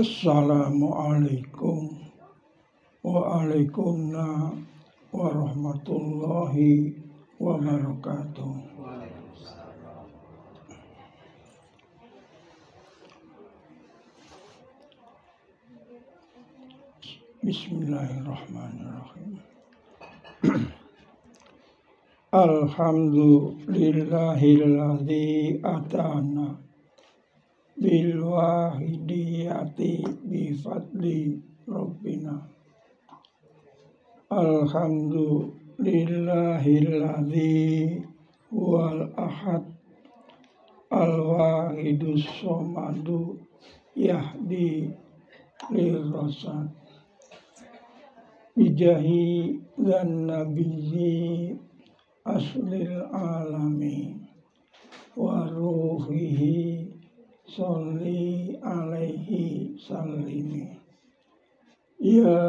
Assalamualaikum warahmatullahi wabarakatuh. Bismillahirrahmanirrahim. Alhamdulillahilladzi atana bil wahidiyati bi fadli rabbina. Alhamdulillahilladzi wal ahad al wahidus somadu yahdi lil rasad bijahi dan nabiyyi aslil alami wa ruhihi sholli alaihi sallimi ya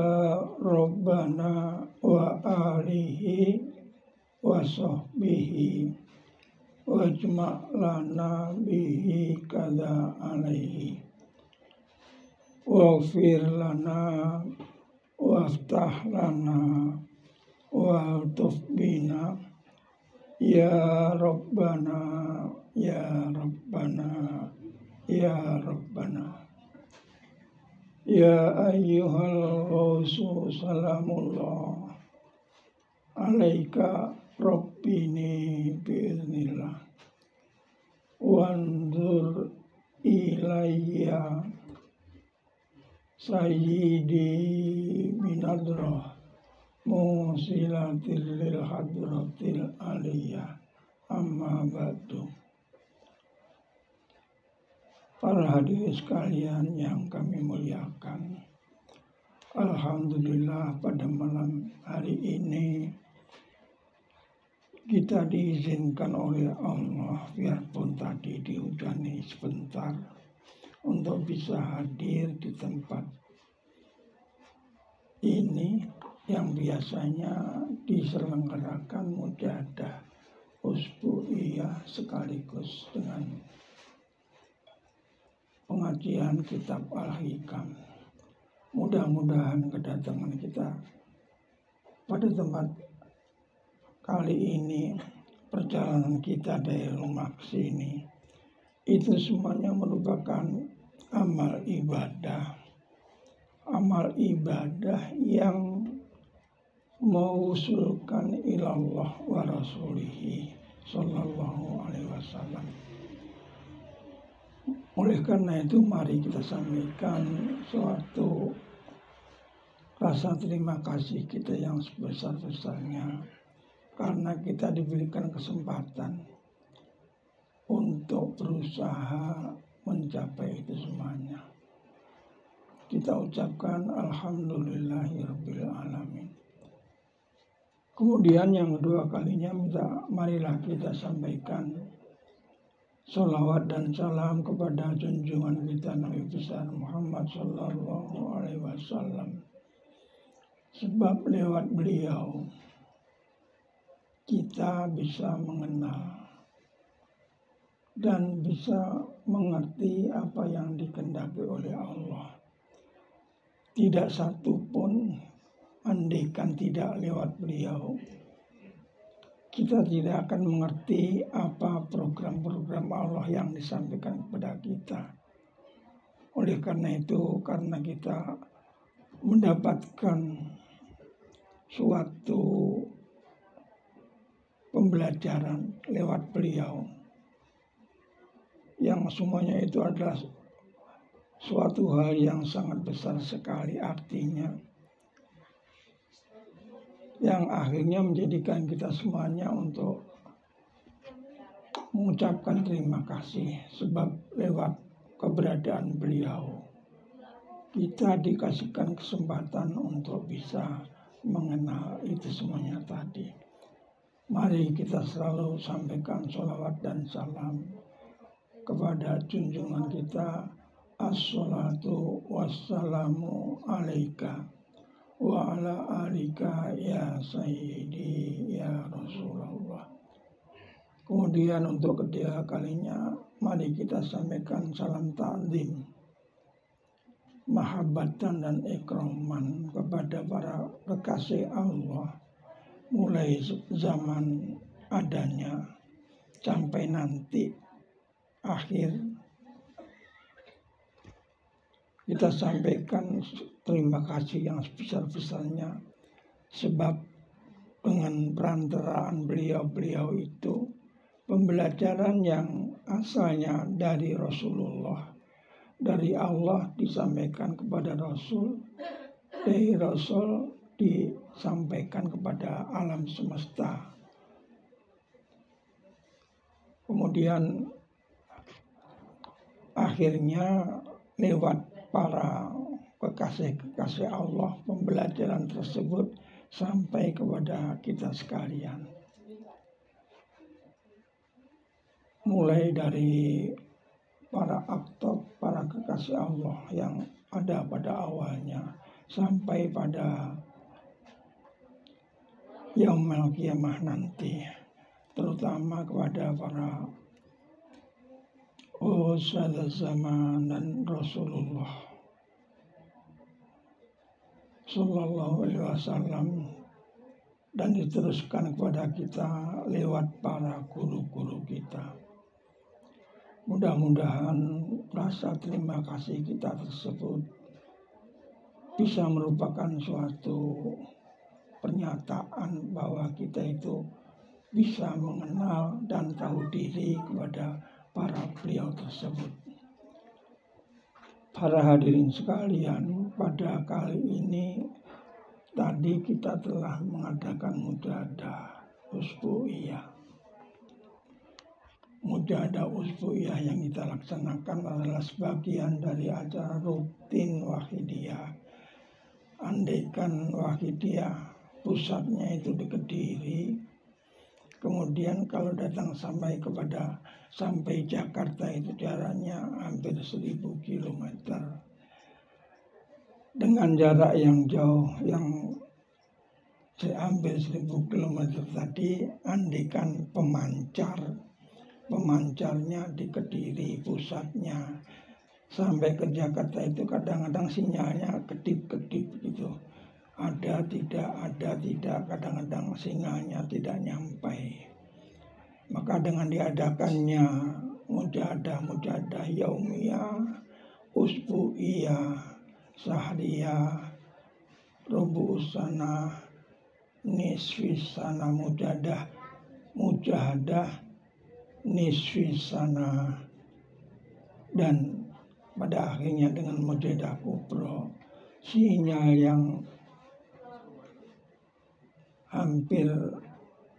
Rabbana wa alihi wa sahbihi wajma' lana bihi kada alaihi waghfir lana waftah lana waltuf bina ya Rabbana ya Rabbana ya Rabbana ya ayyuhal ghawsu salamullah alaika rabbini biiznillah wanzur ilayya sayyidi minadrah musilatil lil hadratil aliyah amma ba'du. Para hadirin sekalian yang kami muliakan, alhamdulillah pada malam hari ini kita diizinkan oleh Allah, biarpun tadi dihujani sebentar, untuk bisa hadir di tempat ini yang biasanya diselenggarakan mujahadah usbu'iyah sekaligus dengan pengajian kitab Al-Hikam. Mudah-mudahan kedatangan kita pada tempat kali ini, perjalanan kita dari rumah ke sini, itu semuanya merupakan amal ibadah yang mewusulkan ilallah wa rasulihi sallallahu alaihi wasallam. Oleh karena itu mari kita sampaikan suatu rasa terima kasih kita yang sebesar-besarnya karena kita diberikan kesempatan untuk berusaha mencapai itu semuanya. Kita ucapkan alhamdulillahirabbil alamin. Kemudian yang kedua kalinya marilah kita sampaikan sholawat dan salam kepada junjungan kita Nabi besar Muhammad sallallahu alaihi wasallam. Sebab lewat beliau kita bisa mengenal dan bisa mengerti apa yang dikehendaki oleh Allah. Tidak satu pun andaikan tidak lewat beliau, kita tidak akan mengerti apa program-program Allah yang disampaikan kepada kita. Oleh karena itu, karena kita mendapatkan suatu pembelajaran lewat beliau, yang semuanya itu adalah suatu hal yang sangat besar sekali artinya, yang akhirnya menjadikan kita semuanya untuk mengucapkan terima kasih. Sebab lewat keberadaan beliau kita dikasihkan kesempatan untuk bisa mengenal itu semuanya tadi. Mari kita selalu sampaikan sholawat dan salam kepada junjungan kita, as-salatu wassalamu alaika wa ala alika ya sayyidi ya Rasulullah. Kemudian untuk ketiga kalinya mari kita sampaikan salam ta'zim mahabbatan dan ikraman kepada para kekasih Allah mulai zaman adanya sampai nanti akhir. Kita sampaikan terima kasih yang sebesar-besarnya, sebab dengan perantaraan beliau-beliau itu pembelajaran yang asalnya dari Rasulullah, dari Allah disampaikan kepada Rasul, dari Rasul disampaikan kepada alam semesta. Kemudian akhirnya lewat para kekasih-kekasih Allah, pembelajaran tersebut sampai kepada kita sekalian. Mulai dari para aktor, para kekasih Allah yang ada pada awalnya, sampai pada yaumul qiyamah nanti, terutama kepada para Usada zaman dan Rasulullah Sallallahu Alaihi Wasallam, dan diteruskan kepada kita lewat para guru-guru kita. Mudah-mudahan rasa terima kasih kita tersebut bisa merupakan suatu pernyataan bahwa kita itu bisa mengenal dan tahu diri kepada para beliau tersebut. Para hadirin sekalian, pada kali ini tadi kita telah mengadakan mujahadah usbu'iyah. Mujahadah usbu'iyah yang kita laksanakan adalah sebagian dari acara rutin Wahidiyah. Andaikan Wahidiyah pusatnya itu di Kediri, kemudian kalau datang sampai Jakarta itu jaraknya hampir 1000 kilometer. Dengan jarak yang jauh, yang hampir 1000 kilometer tadi, andaikan pemancarnya di Kediri pusatnya, sampai ke Jakarta itu kadang-kadang sinyalnya kedip-kedip gitu. Ada tidak, kadang-kadang sinyalnya tidak nyampai. Maka dengan diadakannya mujahadah yaumiyah, usbu'iyah, sahriyah, rubu'usana, nisfisana, mujahadah nisfisana, dan pada akhirnya dengan mujahadah kubro, sinyal yang hampir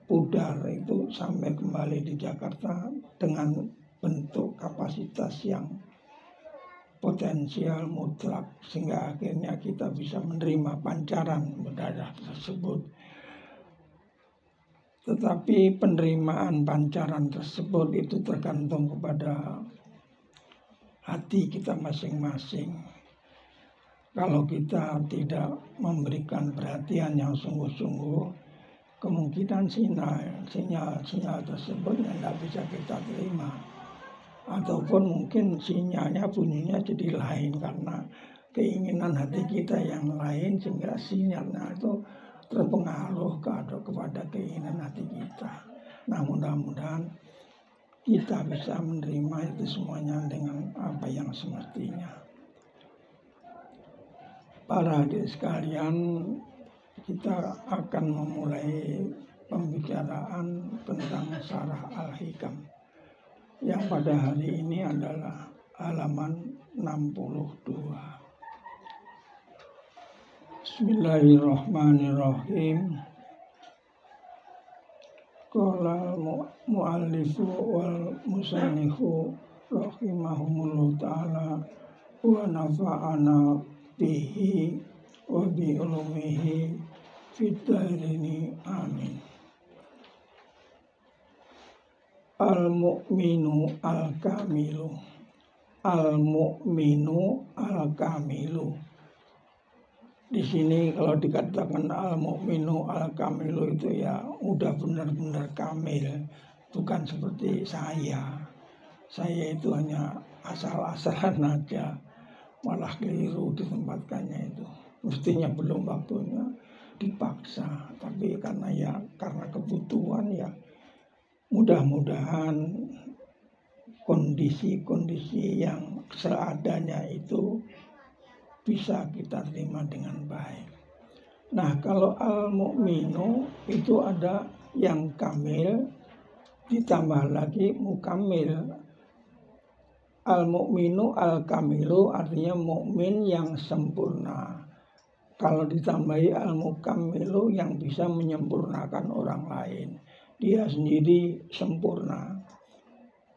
pudar itu sampai kembali di Jakarta dengan bentuk kapasitas yang potensial mutlak, sehingga akhirnya kita bisa menerima pancaran mujahadah tersebut. Tetapi penerimaan pancaran tersebut itu tergantung kepada hati kita masing-masing. Kalau kita tidak memberikan perhatian yang sungguh-sungguh, kemungkinan sinyal tersebut tidak bisa kita terima. Ataupun mungkin sinyalnya bunyinya jadi lain karena keinginan hati kita yang lain, sehingga sinyalnya itu terpengaruh kepada keinginan hati kita. Nah, mudah-mudahan kita bisa menerima itu semuanya dengan apa yang semestinya. Para hadirin sekalian, kita akan memulai pembicaraan tentang Syarah Al-Hikam yang pada hari ini adalah halaman 62. Bismillahirrahmanirrahim. Qala mu'allifu wal musannifu rahimahumullah ta'ala wa nafa'ana bihi wa bi ulumihi fid dharaini amin. Al-mu'minu al-kamilu, al-mu'minu al-kamilu. Di sini kalau dikatakan al-mu'minu al-kamilu itu ya udah benar-benar kamil, bukan seperti saya. Saya itu hanya asal-asalan aja, malah keliru ditempatkannya itu. Mestinya belum waktunya dipaksa, tapi karena kebutuhan ya, mudah-mudahan kondisi-kondisi yang seadanya itu bisa kita terima dengan baik. Nah, kalau al-mu'minu itu ada yang kamil ditambah lagi mukamil. Al-mu'minu al-kamilu artinya mukmin yang sempurna. Kalau ditambahi al-mukamilu yang bisa menyempurnakan orang lain. Dia sendiri sempurna.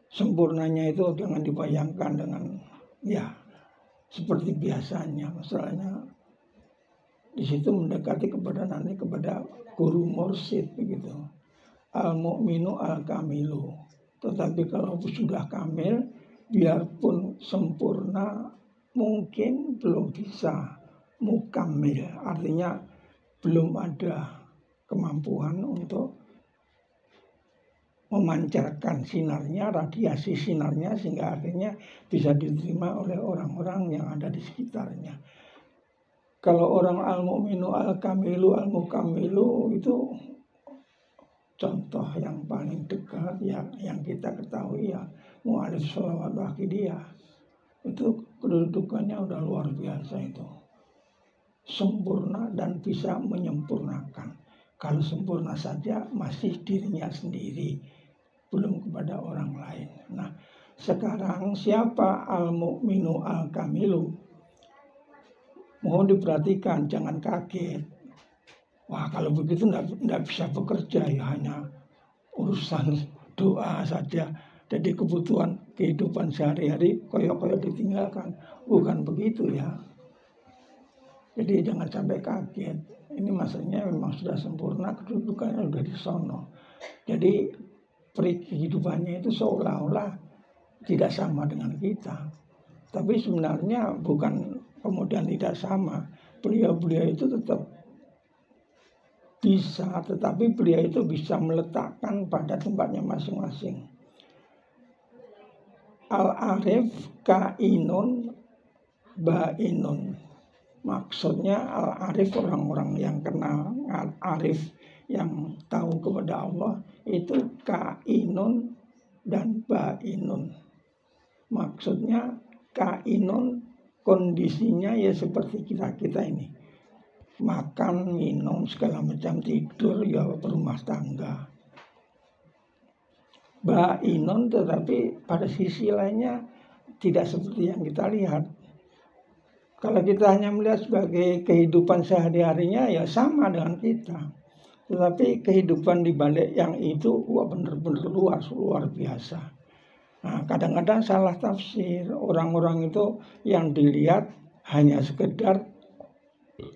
Sempurnanya itu jangan dibayangkan dengan seperti biasanya. Masalahnya di situ mendekati kepada guru mursyid begitu. Al-mu'minu al-kamilu. Tetapi kalau sudah kamil, biarpun sempurna, mungkin belum bisa mukamil. Artinya belum ada kemampuan untuk memancarkan sinarnya, radiasi sinarnya, sehingga akhirnya bisa diterima oleh orang-orang yang ada di sekitarnya. Kalau orang al-mu'minu al-kamilu al-mukamilu itu contoh yang paling dekat yang kita ketahui mu'alif sholawat wakidiyah. Itu kedudukannya udah luar biasa itu. Sempurna dan bisa menyempurnakan. Kalau sempurna saja masih dirinya sendiri, belum kepada orang lain. Nah, sekarang siapa al-mu'minu al-kamilu? Mohon diperhatikan, jangan kaget. Wah, kalau begitu enggak bisa bekerja, hanya urusan doa saja. Jadi kebutuhan kehidupan sehari-hari koyok-koyok ditinggalkan. Bukan begitu ya. Jadi jangan sampai kaget. Ini maksudnya memang sudah sempurna, kedudukannya sudah di sono. Jadi kehidupannya itu seolah-olah tidak sama dengan kita. Tapi sebenarnya bukan kemudian tidak sama. Beliau itu tetap bisa, tetapi beliau itu bisa meletakkan pada tempatnya masing-masing. Al-arif kainun bainun. Maksudnya al-arif orang-orang yang kenal, al-arif yang tahu kepada Allah itu kainun dan bainun. Maksudnya kainun kondisinya ya seperti kita ini. Makan, minum, segala macam, tidur, berumah tangga. Bainun tetapi pada sisi lainnya tidak seperti yang kita lihat. Kalau kita hanya melihat sebagai kehidupan sehari-harinya ya sama dengan kita. Tetapi kehidupan di balik yang itu benar-benar luar biasa. Nah, kadang-kadang salah tafsir. Orang-orang itu yang dilihat hanya sekedar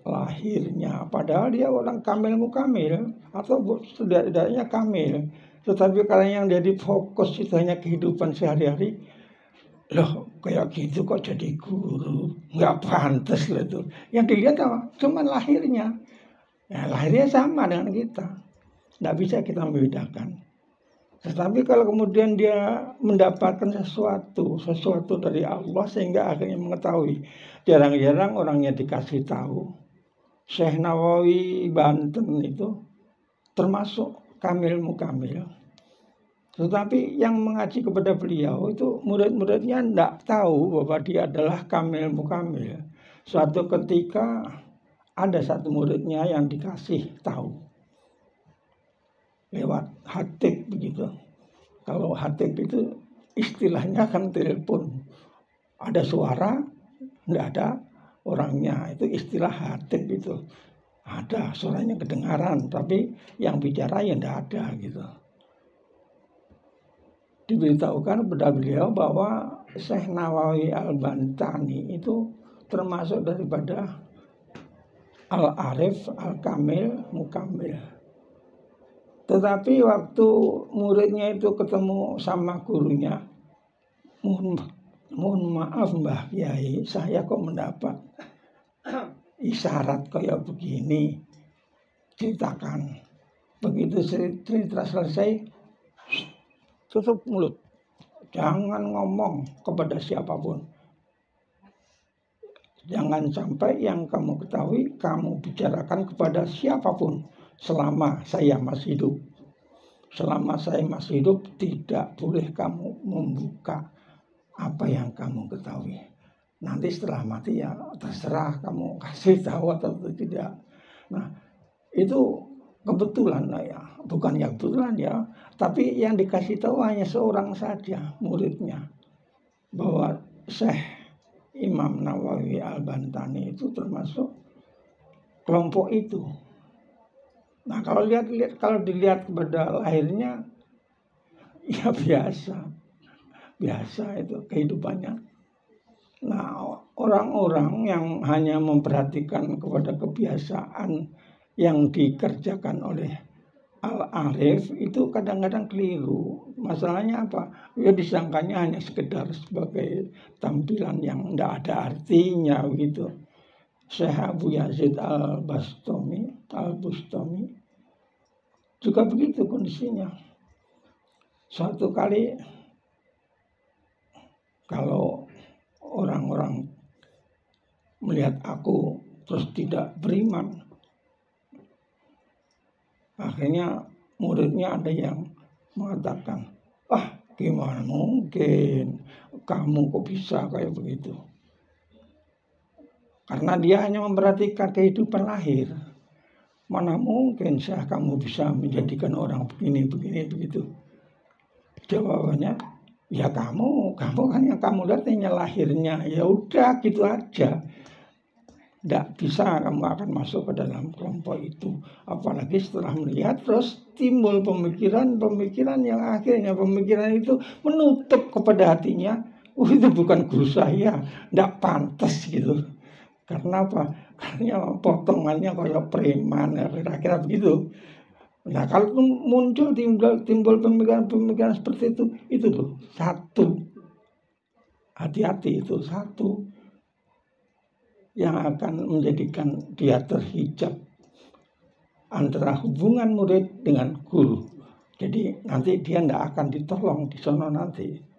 lahirnya, padahal dia orang kamil mukamil atau setidaknya kamil. Tetapi kalau yang jadi fokus itu hanya kehidupan sehari-hari, loh kayak gitu kok jadi guru, nggak pantas lah itu. Yang dilihat cuma lahirnya, lahirnya sama dengan kita, nggak bisa kita membedakan. Tetapi kalau kemudian dia mendapatkan sesuatu dari Allah sehingga akhirnya mengetahui, jarang-jarang orangnya dikasih tahu. Syekh Nawawi Banten itu termasuk kamil mukamil. Tetapi yang mengaji kepada beliau itu murid-muridnya tidak tahu bahwa dia adalah kamil mukamil. Suatu ketika ada satu muridnya yang dikasih tahu lewat hatib begitu. Kalau hatib itu istilahnya kan telepon, ada suara, tidak ada orangnya, itu istilah hatib itu. Ada suaranya kedengaran, tapi yang bicara ya tidak ada gitu. Diberitahukan kepada beliau bahwa Syekh Nawawi Al-Bantani itu termasuk daripada Al-Arif, Al-Kamil, Mukamil. Tetapi waktu muridnya itu ketemu sama gurunya, mohon maaf Mbah Kiai, saya kok mendapat isyarat kayak begini. Ceritakan. Begitu cerita selesai, tutup mulut. Jangan ngomong kepada siapapun. Jangan sampai yang kamu ketahui kamu bicarakan kepada siapapun selama saya masih hidup. Selama saya masih hidup tidak boleh kamu membuka apa yang kamu ketahui. Nanti setelah mati ya terserah kamu kasih tahu atau tidak. Nah, itu kebetulan ya, bukan yang kebetulan ya, tapi yang dikasih tahu hanya seorang saja, muridnya, bahwa Syekh Imam Nawawi Al-Bantani itu termasuk kelompok itu. Nah, kalau dilihat kepada lahirnya ya biasa itu kehidupannya. Nah, orang-orang yang hanya memperhatikan kepada kebiasaan yang dikerjakan oleh Al-Arif itu kadang-kadang keliru. Masalahnya apa? Ya disangkanya hanya sekedar sebagai tampilan yang tidak ada artinya gitu. Syekh Abu Yazid Al-Bustami juga begitu kondisinya. Suatu kali kalau orang-orang melihat aku terus tidak beriman, akhirnya muridnya ada yang mengatakan, gimana mungkin kamu kok bisa kayak begitu? Karena dia hanya memperhatikan kehidupan lahir. Mana mungkin kamu bisa menjadikan orang begini begitu? Jawabannya, ya kamu kan yang kamu lihat hanya lahirnya. Ya udah gitu aja. Tidak bisa kamu akan masuk ke dalam kelompok itu. Apalagi setelah melihat terus timbul pemikiran yang akhirnya pemikiran itu menutup kepada hatinya. Itu bukan guru saya, tidak pantas gitu. Karena apa? Karena potongannya kayak preman, kira-kira begitu. Nah, kalau timbul pemikiran seperti itu tuh satu. Hati-hati itu satu yang akan menjadikan dia terhijab antara hubungan murid dengan guru. Jadi nanti dia tidak akan ditolong di sana nanti.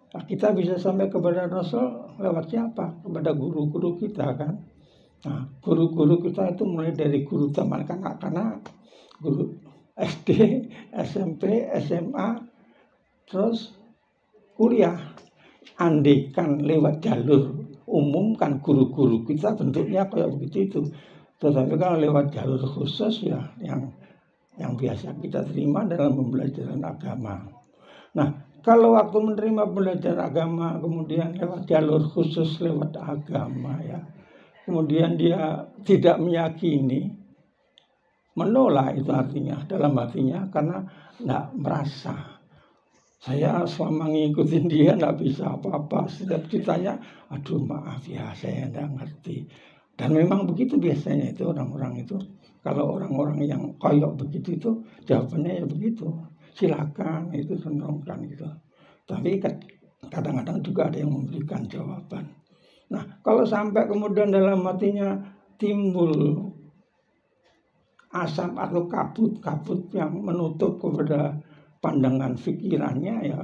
Nah, kita bisa sampai kepada Rasul lewat siapa? Kepada guru-guru kita kan. Nah, guru-guru kita itu mulai dari guru taman kanak-kanak, guru SD, SMP, SMA, terus kuliah. Andikan lewat jalur umum kan guru-guru kita bentuknya kayak begitu itu. Tetapi kalau lewat jalur khusus ya yang biasa kita terima dalam pembelajaran agama. Nah, kalau waktu menerima pembelajaran agama kemudian lewat jalur khusus lewat agama ya, kemudian dia tidak meyakini, menolak itu artinya dalam hatinya karena tidak merasa. Saya selama ngikutin dia tidak bisa apa-apa. Setiap ditanya, aduh maaf ya saya tidak ngerti. Dan memang begitu biasanya itu orang-orang itu. Kalau orang-orang yang koyok begitu itu jawabannya ya begitu. Silakan itu senangkan gitu. Tapi kadang-kadang juga ada yang memberikan jawaban. Nah, kalau sampai kemudian dalam hatinya timbul asap atau kabut yang menutup kepada pandangan pikirannya ya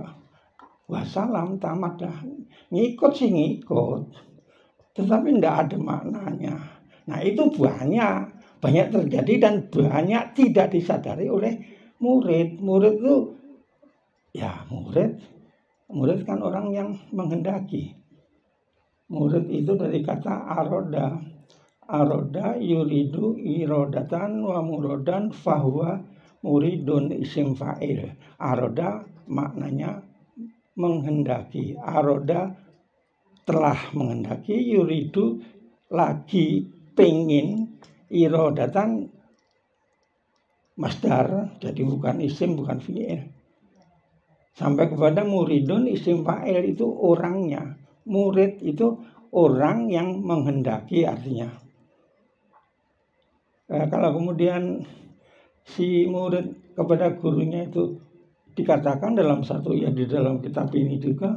wassalam, tamat dah. Ngikut sih ngikut, tetapi tidak ada maknanya. Nah, itu banyak terjadi dan banyak tidak disadari oleh murid. Murid itu ya murid kan orang yang menghendaki. Murid itu dari kata aroda yuridu irodatan wa murodan fahuwa muridun isim fa'il. Aroda maknanya menghendaki. Aroda telah menghendaki, yuridu lagi pengen, irodatan masdar, jadi bukan isim, bukan fi'il. Sampai kepada muridun isim fa'il itu orangnya. Murid itu orang yang menghendaki artinya. Kalau kemudian si murid kepada gurunya itu dikatakan dalam satu ya di dalam kitab ini juga,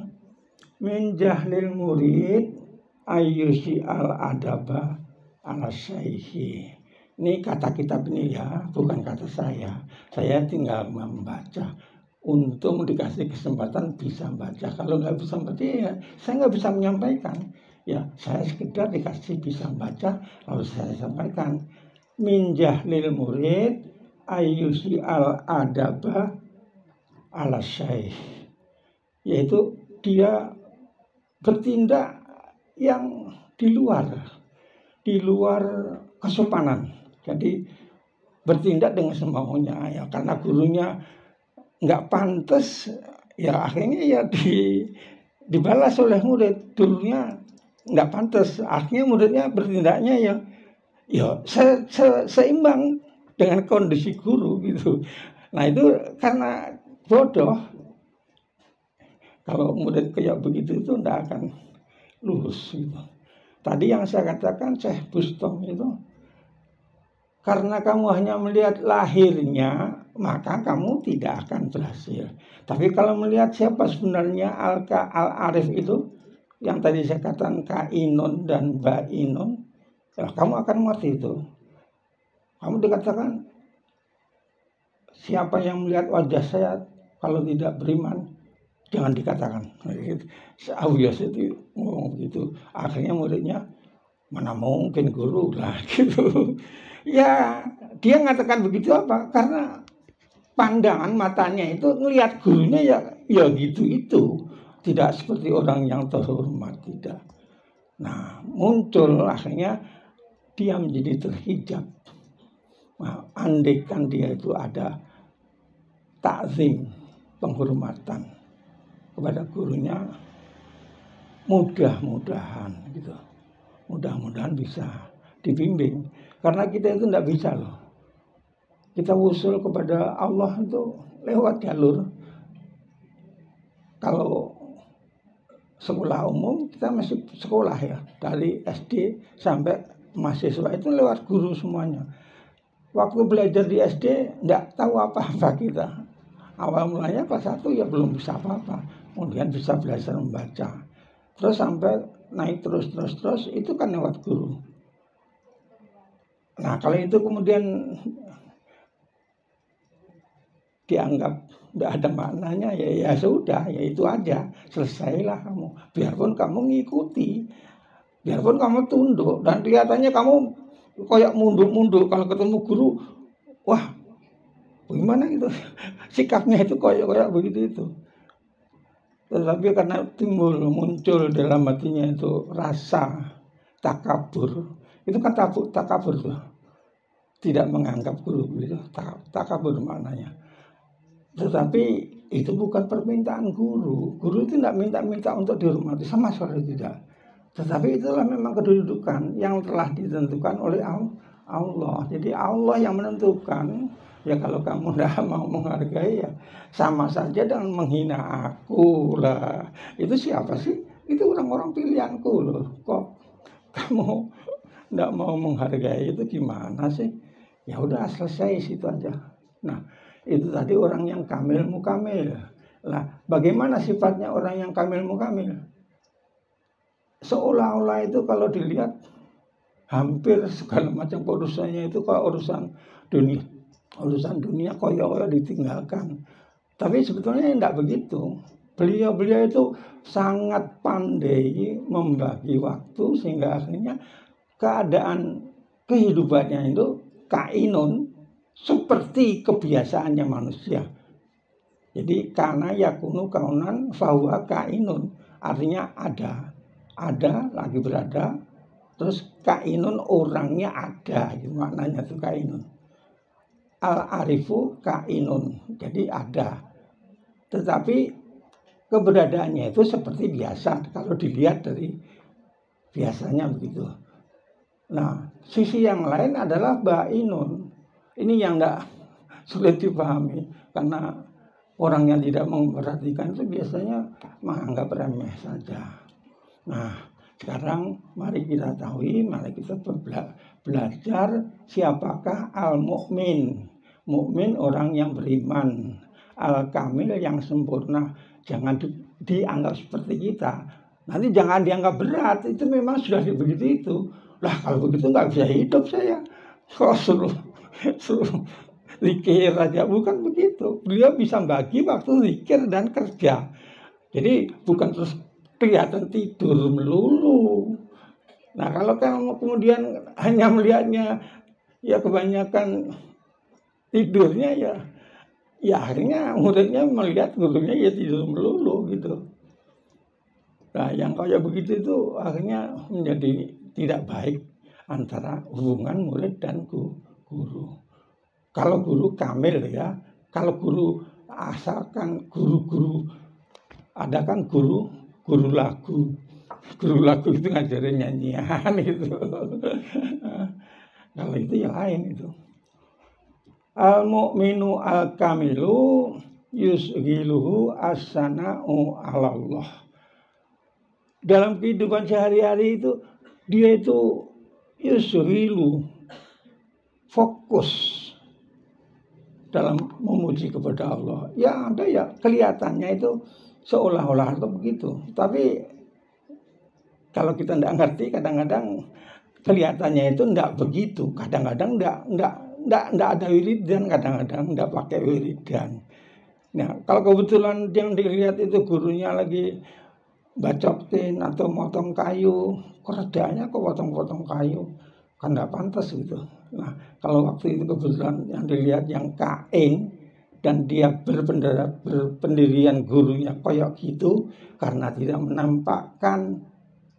min jahlil murid ayyusi al adaba ala syaihi. Ini kata kitab ini ya, bukan kata saya. Saya tinggal membaca. Untung dikasih kesempatan bisa baca. Kalau nggak bisa baca ya saya nggak bisa menyampaikan. Ya, saya sekedar dikasih bisa baca, lalu saya sampaikan. Min jahlil murid ayyusi al-adaba ala syaikh. Yaitu dia bertindak yang di luar kesopanan. Jadi bertindak dengan semaunya ya, karena gurunya nggak pantas, ya akhirnya ya dibalas oleh murid. Dulunya nggak pantas, akhirnya muridnya bertindaknya ya seimbang dengan kondisi guru gitu. Nah itu karena bodoh. Kalau murid kayak begitu itu tidak akan lulus gitu. Tadi yang saya katakan Syekh Bustom itu, karena kamu hanya melihat lahirnya, maka kamu tidak akan berhasil. Tapi kalau melihat siapa sebenarnya al-arif itu, yang tadi saya katakan kainun dan bainun, ya kamu akan mengerti itu. Kamu dikatakan, siapa yang melihat wajah saya kalau tidak beriman, jangan dikatakan. Awyas itu ngomong gitu. Akhirnya muridnya, mana mungkin guru lah gitu. Ya dia mengatakan begitu apa? Karena pandangan matanya itu ngelihat gurunya ya gitu itu. Tidak seperti orang yang terhormat, tidak. Nah muncul akhirnya dia menjadi terhijab. Nah, andaikan dia itu ada takzim, penghormatan kepada gurunya, mudah-mudahan gitu. Mudah-mudahan bisa dibimbing. Karena kita itu tidak bisa loh. Kita usul kepada Allah itu lewat jalur. Kalau sekolah umum kita masih sekolah ya, dari SD sampai mahasiswa itu lewat guru semuanya. Waktu belajar di SD tidak tahu apa-apa kita. Awal mulanya kelas 1 ya belum bisa apa-apa. Kemudian bisa belajar membaca. Terus sampai naik terus itu kan lewat guru. Nah kalau itu kemudian dianggap tidak ada maknanya, ya sudah, ya itu aja, selesailah kamu. Biarpun kamu ngikuti, biarpun kamu tunduk, dan kelihatannya kamu kayak mundur kalau ketemu guru, wah bagaimana itu sikapnya itu kayak begitu itu. Tetapi karena muncul dalam hatinya itu rasa takabur, itu kan takabur tuh, tidak menganggap guru itu takabur maknanya. Tetapi itu bukan permintaan guru. Guru itu tidak minta untuk dihormati, sama sekali tidak. Tetapi itulah memang kedudukan yang telah ditentukan oleh Allah. Jadi Allah yang menentukan. Ya kalau kamu tidak mau menghargai ya sama saja dengan menghina aku lah. Itu siapa sih? Itu orang-orang pilihanku loh. Kok kamu tidak mau menghargai itu gimana sih? Ya udah selesai situ aja. Nah itu tadi orang yang kamil mukamil. Nah bagaimana sifatnya orang yang kamil mukamil? Seolah-olah itu kalau dilihat hampir segala macam urusannya itu kalau urusan dunia koyo ditinggalkan. Tapi sebetulnya tidak begitu. Beliau itu sangat pandai membagi waktu sehingga akhirnya keadaan kehidupannya itu kainun seperti kebiasaannya manusia. Jadi karena yakunu kaunan fahuwa kainun, artinya ada lagi berada, terus kainun orangnya ada, gitu maknanya itu kainun. Al-arifu kainun, jadi ada. Tetapi keberadaannya itu seperti biasa kalau dilihat dari biasanya begitu. Nah, sisi yang lain adalah bainun. Ini yang tidak sulit dipahami karena orang yang tidak memperhatikan itu biasanya menganggap remeh saja. Nah, sekarang mari kita tahu, mari kita belajar siapakah al-mu'min. Mukmin orang yang beriman, al-kamil yang sempurna. Jangan dianggap seperti kita. Nanti jangan dianggap berat, itu memang sudah begitu itu. Lah kalau begitu nggak bisa hidup saya. Kok suruh zikir aja, bukan begitu. Beliau bisa bagi waktu zikir dan kerja. Jadi bukan terus kelihatan tidur melulu. Nah kalau kamu kemudian hanya melihatnya ya kebanyakan tidurnya ya akhirnya muridnya melihat gurunya ya tidur melulu gitu. Nah yang kayak begitu itu akhirnya menjadi tidak baik antara hubungan murid dan guru. Kalau guru kamil ya, kalau guru asalkan guru-guru ada kan guru lagu. Guru lagu itu ngajarin nyanyian itu. Kalau itu yang lain itu. Al-mu'minu al-kamilu yusghiluhu as-sana'u 'ala Allah. Dalam kehidupan sehari-hari itu dia itu yusghilu, fokus dalam memuji kepada Allah. Ya ada ya kelihatannya itu seolah-olah itu begitu. Tapi kalau kita tidak ngerti kadang-kadang kelihatannya itu tidak begitu. Kadang-kadang tidak ada wiridan, kadang-kadang tidak pakai wiridan. Nah kalau kebetulan yang dilihat itu gurunya lagi bacotin atau motong kayu, kerjanya kok potong-potong kayu, kan tidak pantas gitu. Nah kalau waktu itu kebetulan yang dilihat yang kain dan dia berpendirian gurunya kayak gitu karena tidak menampakkan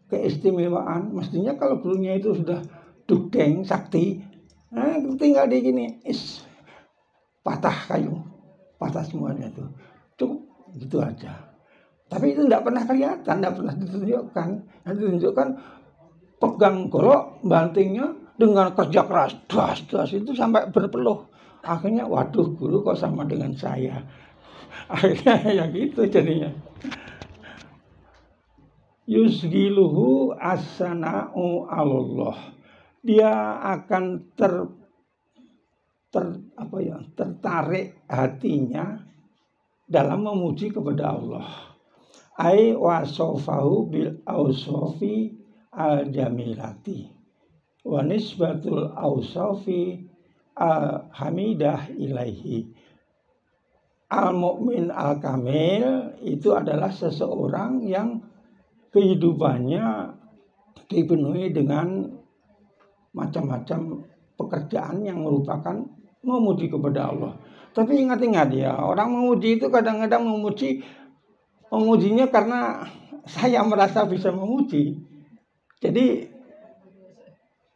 keistimewaan, mestinya kalau gurunya itu sudah dugdeng sakti, nah tinggal di gini, patah kayu, patah semuanya itu, cukup gitu aja. Tapi itu tidak pernah kelihatan, tidak pernah ditunjukkan. Yang ditunjukkan pegang golok, bantingnya dengan kerja keras, das itu sampai berpeluh. Akhirnya, waduh guru kok sama dengan saya. Akhirnya ya gitu jadinya. Yusghiluhu as-sana'u 'alallah. Dia akan tertarik hatinya dalam memuji kepada Allah. Ai wasofahu bil ausofi al jamilati wa nisbatul ausofi al hamidah ilaihi. Al mukmin al kamil itu adalah seseorang yang kehidupannya dipenuhi dengan macam-macam pekerjaan yang merupakan memuji kepada Allah. Tapi ingat-ingat ya, orang memuji itu kadang-kadang memujinya karena saya merasa bisa memuji. Jadi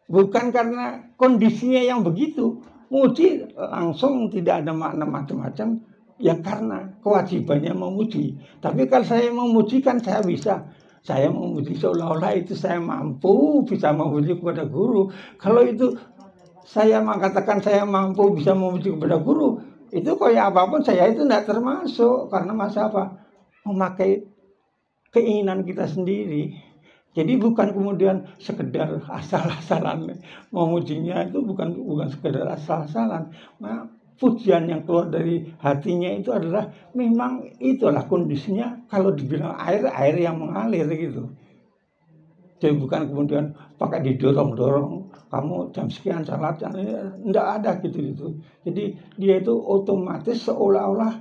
bukan karena kondisinya yang begitu. Muji langsung tidak ada makna macam-macam. Ya karena kewajibannya memuji. Tapi kalau saya memuji kan saya bisa. Saya memuji seolah-olah itu saya mampu bisa memuji kepada guru. Kalau itu saya mengatakan saya mampu bisa memuji kepada guru, itu kayak apapun saya itu tidak termasuk. Karena masa apa? Memakai keinginan kita sendiri. Jadi bukan kemudian sekedar asal-asalan memujinya, itu bukan sekedar asal-asalan. Nah, pujian yang keluar dari hatinya itu adalah memang itulah kondisinya. Kalau dibilang air yang mengalir gitu. Jadi bukan kemudian pakai didorong-dorong, kamu jam sekian salat, enggak ada gitu. Jadi dia itu otomatis seolah-olah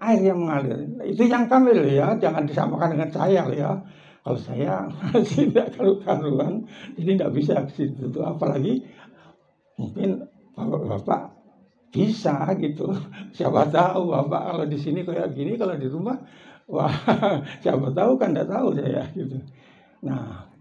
air yang mengalir. Itu yang kamil ya, jangan disamakan dengan saya ya. Kalau saya masih tidak karu-karuan, jadi tidak bisa ke situ. Apalagi mungkin bapak bisa gitu. Siapa tahu bapak kalau di sini kayak gini, kalau di rumah, wah siapa tahu kan tidak tahu saya gitu. Nah.